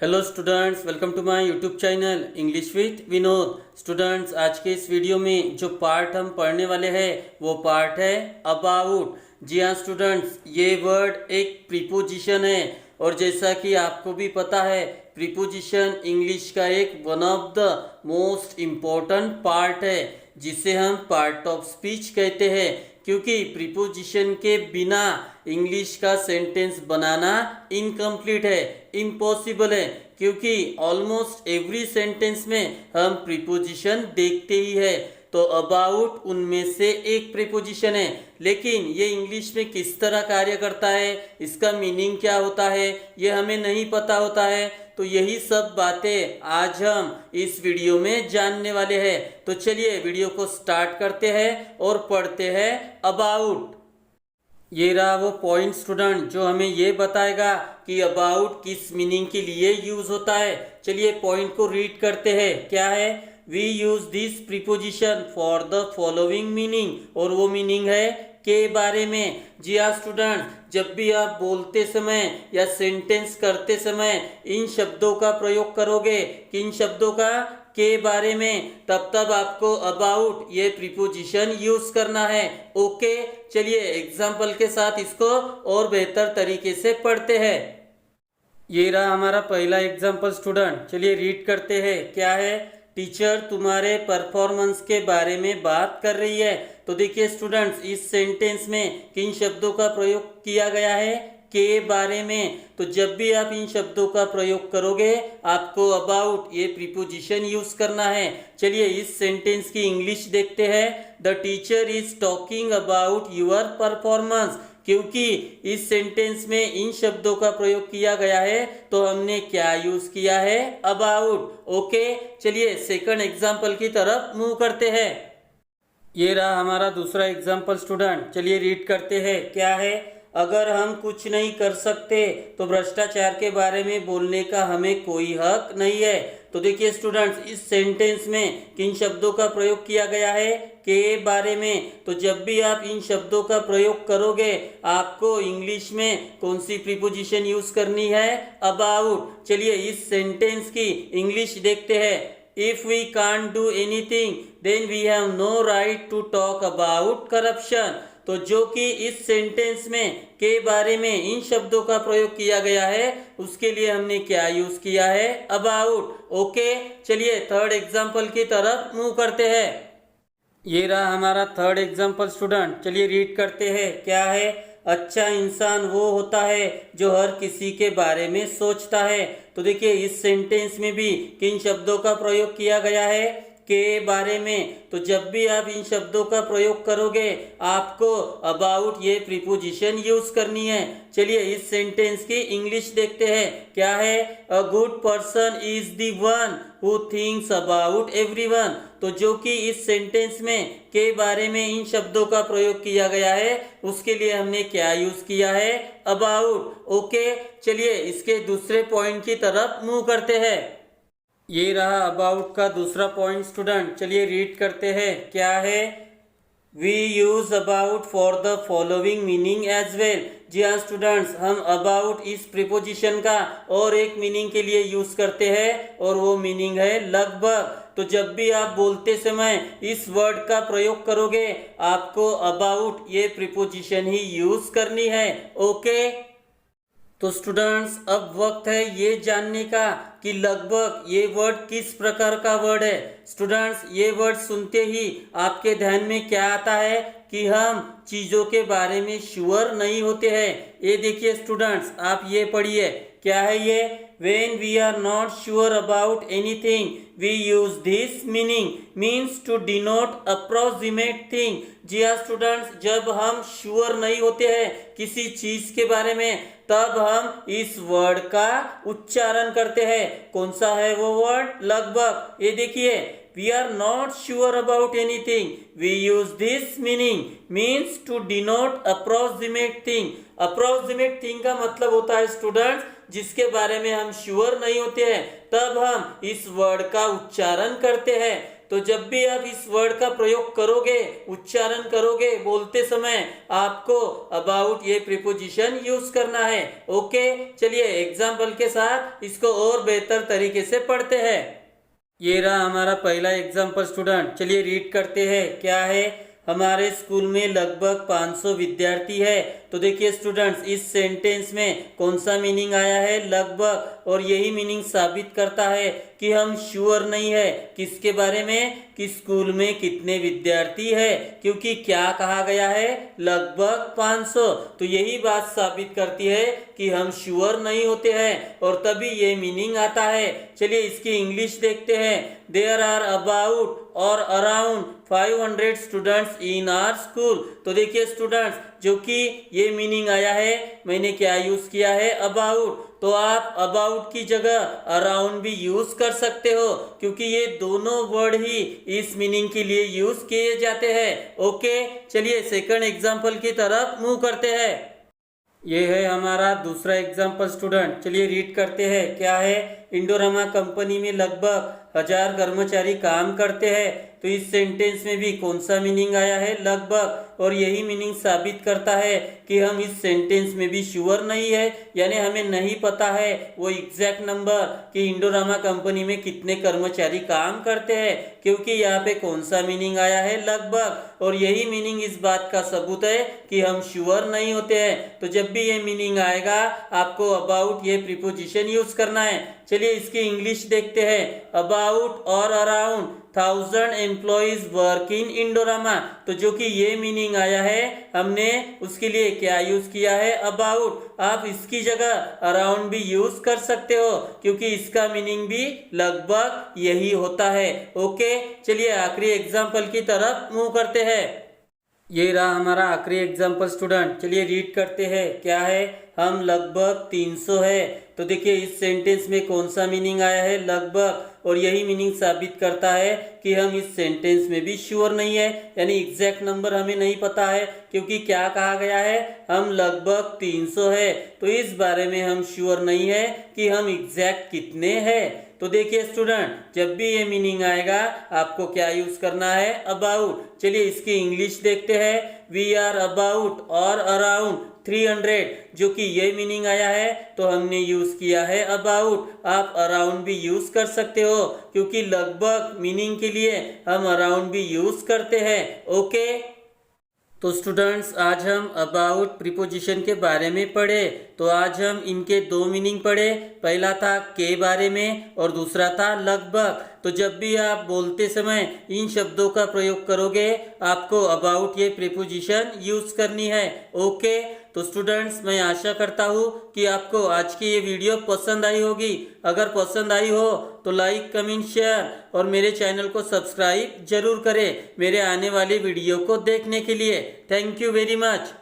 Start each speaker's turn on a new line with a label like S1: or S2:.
S1: Hello students, welcome to my YouTube channel English with Vinod. Students, आज के इस video में जो पार्ट हम पढ़ने वाले हैं वो पार्ट है अबाउट। जी हाँ स्टूडेंट्स, ये वर्ड एक प्रीपोजिशन है और जैसा कि आपको भी पता है प्रीपोजिशन इंग्लिश का एक one of the most important part है जिसे हम पार्ट ऑफ स्पीच कहते हैं, क्योंकि प्रीपोजिशन के बिना इंग्लिश का सेंटेंस बनाना इनकम्प्लीट है, इम्पॉसिबल है, क्योंकि ऑलमोस्ट एवरी सेंटेंस में हम प्रीपोजिशन देखते ही है। तो अबाउट उनमें से एक प्रीपोजिशन है, लेकिन ये इंग्लिश में किस तरह कार्य करता है, इसका मीनिंग क्या होता है, ये हमें नहीं पता होता है। तो यही सब बातें आज हम इस वीडियो में जानने वाले हैं। तो चलिए वीडियो को स्टार्ट करते हैं और पढ़ते हैं अबाउट। ये रहा वो पॉइंट स्टूडेंट जो हमें ये बताएगा कि अबाउट किस मीनिंग के लिए यूज होता है। चलिए पॉइंट को रीड करते हैं। क्या है? We use this preposition for the following meaning, और वो मीनिंग है के बारे में। जी हाँ स्टूडेंट, जब भी आप बोलते समय या सेंटेंस करते समय इन शब्दों का प्रयोग करोगे, किन शब्दों का? के बारे में, तब आपको अबाउट ये प्रीपोजिशन यूज करना है। ओके, चलिए एग्जाम्पल के साथ इसको और बेहतर तरीके से पढ़ते हैं। ये रहा हमारा पहला एग्जाम्पल स्टूडेंट, चलिए रीड करते हैं। क्या है? टीचर तुम्हारे परफॉर्मेंस के बारे में बात कर रही है। तो देखिए स्टूडेंट्स, इस सेंटेंस में किन शब्दों का प्रयोग किया गया है? के बारे में। तो जब भी आप इन शब्दों का प्रयोग करोगे आपको अबाउट ये प्रीपोजिशन यूज करना है। चलिए इस सेंटेंस की इंग्लिश देखते हैं। The teacher is talking about your performance. क्योंकि इस सेंटेंस में इन शब्दों का प्रयोग किया गया है तो हमने क्या यूज किया है? अबाउट। ओके, चलिए सेकंड एग्जाम्पल की तरफ मूव करते हैं। ये रहा हमारा दूसरा एग्जाम्पल स्टूडेंट, चलिए रीड करते हैं। क्या है? अगर हम कुछ नहीं कर सकते तो भ्रष्टाचार के बारे में बोलने का हमें कोई हक नहीं है। तो देखिए स्टूडेंट्स, इस सेंटेंस में किन शब्दों का प्रयोग किया गया है? के बारे में। तो जब भी आप इन शब्दों का प्रयोग करोगे आपको इंग्लिश में कौन सी प्रीपोजिशन यूज करनी है? अबाउट। चलिए इस सेंटेंस की इंग्लिश देखते हैं। If we can't do anything, then we have no right to talk about corruption. तो जो कि इस सेंटेंस में के बारे में इन शब्दों का प्रयोग किया गया है उसके लिए हमने क्या यूज किया है? अबाउट। ओके, चलिए थर्ड एग्जाम्पल की तरफ मूव करते हैं। ये रहा हमारा थर्ड एग्जाम्पल स्टूडेंट, चलिए रीड करते हैं। क्या है? अच्छा इंसान वो होता है जो हर किसी के बारे में सोचता है। तो देखिए इस सेंटेंस में भी किन शब्दों का प्रयोग किया गया है? के बारे में। तो जब भी आप इन शब्दों का प्रयोग करोगे आपको अबाउट ये प्रीपोजिशन यूज करनी है। चलिए इस सेंटेंस की इंग्लिश देखते हैं। क्या है? A good person is the one who thinks about everyone. तो जो कि इस सेंटेंस में के बारे में इन शब्दों का प्रयोग किया गया है उसके लिए हमने क्या यूज किया है? अबाउट। ओके, चलिए इसके दूसरे पॉइंट की तरफ मूव करते हैं। ये रहा अबाउट का दूसरा पॉइंट स्टूडेंट, चलिए रीड करते हैं। क्या है? We use about for the following meaning as well. जी हाँ स्टूडेंट्स, हम अबाउट इस प्रीपोजिशन का और एक मीनिंग के लिए यूज करते हैं और वो मीनिंग है लगभग। तो जब भी आप बोलते समय इस वर्ड का प्रयोग करोगे आपको अबाउट ये प्रीपोजिशन ही यूज करनी है। ओके, तो स्टूडेंट्स अब वक्त है ये जानने का कि लगभग ये वर्ड किस प्रकार का वर्ड है। स्टूडेंट्स, ये वर्ड सुनते ही आपके ध्यान में क्या आता है कि हम चीजों के बारे में श्योर नहीं होते हैं। ये देखिए स्टूडेंट्स, आप ये पढ़िए। क्या है ये? When we are not sure about anything, we use this meaning, means to denote approximate thing. जी हाँ स्टूडेंट्स, जब हम श्योर नहीं होते हैं किसी चीज के बारे में तब हम इस वर्ड का उच्चारण करते हैं। कौन सा है वो वर्ड? लगभग। ये देखिए, we are not sure about anything, we use this meaning, means to denote approximate thing. approximate thing का मतलब होता है स्टूडेंट्स जिसके बारे में हम श्योर नहीं होते हैं तब हम इस वर्ड का उच्चारण करते हैं। तो जब भी आप इस वर्ड का प्रयोग करोगे, उच्चारण करोगे, बोलते समय आपको अबाउट ये प्रीपोजिशन यूज करना है। ओके, चलिए एग्जाम्पल के साथ इसको और बेहतर तरीके से पढ़ते हैं। ये रहा हमारा पहला एग्जाम्पल स्टूडेंट। चलिए रीड करते हैं। क्या है, हमारे स्कूल में लगभग 500 विद्यार्थी है। तो देखिए स्टूडेंट्स, इस सेंटेंस में कौन सा मीनिंग आया है, लगभग, और यही मीनिंग साबित करता है कि हम श्योर नहीं है किसके बारे में, कि स्कूल में कितने विद्यार्थी है, क्योंकि क्या कहा गया है, लगभग 500। तो यही बात साबित करती है कि हम श्योर नहीं होते हैं और तभी ये मीनिंग आता है। चलिए इसकी इंग्लिश देखते हैं। देयर आर अबाउट और around 500 students in our school. तो देखिए स्टूडेंट्स, जो कि ये मीनिंग आया है, मैंने क्या यूज किया है, अबाउट। तो आप अबाउट की जगह अराउंड भी यूज कर सकते हो, क्योंकि ये दोनों वर्ड ही इस मीनिंग के लिए यूज किए जाते हैं। ओके, चलिए सेकंड एग्जांपल की तरफ मूव करते हैं। ये है हमारा दूसरा एग्जाम्पल स्टूडेंट। चलिए रीड करते हैं। क्या है, इंडोरामा कंपनी में लगभग 1000 कर्मचारी काम करते हैं। तो इस सेंटेंस में भी कौन सा मीनिंग आया है, लगभग, और यही मीनिंग साबित करता है कि हम इस सेंटेंस में भी श्योर नहीं है, यानी हमें नहीं पता है वो एग्जैक्ट नंबर कि इंडोरामा कंपनी में कितने कर्मचारी काम करते हैं, क्योंकि यहाँ पे कौन सा मीनिंग आया है, लगभग, और यही मीनिंग इस बात का सबूत है कि हम श्योर नहीं होते हैं। तो जब भी ये मीनिंग आएगा आपको अबाउट ये प्रीपोजिशन यूज करना है। चलिए इसकी इंग्लिश देखते हैं। अबाउट और around 1000 employees work in Indorama. तो जो कि ये मीनिंग आया है, हमने उसके लिए क्या यूज किया है, अबाउट। आप इसकी जगह अराउंड भी यूज कर सकते हो, क्योंकि इसका मीनिंग भी लगभग यही होता है। ओके, चलिए आखिरी एग्जाम्पल की तरफ मूव करते हैं। ये रहा हमारा आखिरी एग्जाम्पल स्टूडेंट। चलिए रीड करते हैं। क्या है, हम लगभग 300 है। तो देखिए इस सेंटेंस में कौन सा मीनिंग आया है, लगभग, और यही मीनिंग साबित करता है कि हम इस सेंटेंस में भी श्योर नहीं है, यानी एग्जैक्ट नंबर हमें नहीं पता है, क्योंकि क्या कहा गया है, हम लगभग 300 है। तो इस बारे में हम श्योर नहीं है कि हम एग्जैक्ट कितने हैं। तो देखिए स्टूडेंट, जब भी ये मीनिंग आएगा आपको क्या यूज करना है, अबाउट। चलिए इसकी इंग्लिश देखते हैं। वी आर अबाउट और अराउंड 300। जो कि ये मीनिंग आया है तो हमने यूज किया है अबाउट। आप अराउंड भी यूज कर सकते हो, क्योंकि लगभग मीनिंग के लिए हम अराउंड भी यूज करते हैं। ओके, तो स्टूडेंट्स आज हम अबाउट प्रीपोजिशन के बारे में पढ़े। तो आज हम इनके दो मीनिंग पढ़े। पहला था के बारे में और दूसरा था लगभग। तो जब भी आप बोलते समय इन शब्दों का प्रयोग करोगे आपको अबाउट ये प्रीपोजिशन यूज करनी है। ओके, तो स्टूडेंट्स मैं आशा करता हूँ कि आपको आज की ये वीडियो पसंद आई होगी। अगर पसंद आई हो तो लाइक, कमेंट, शेयर और मेरे चैनल को सब्सक्राइब जरूर करें मेरे आने वाली वीडियो को देखने के लिए। Thank you very much.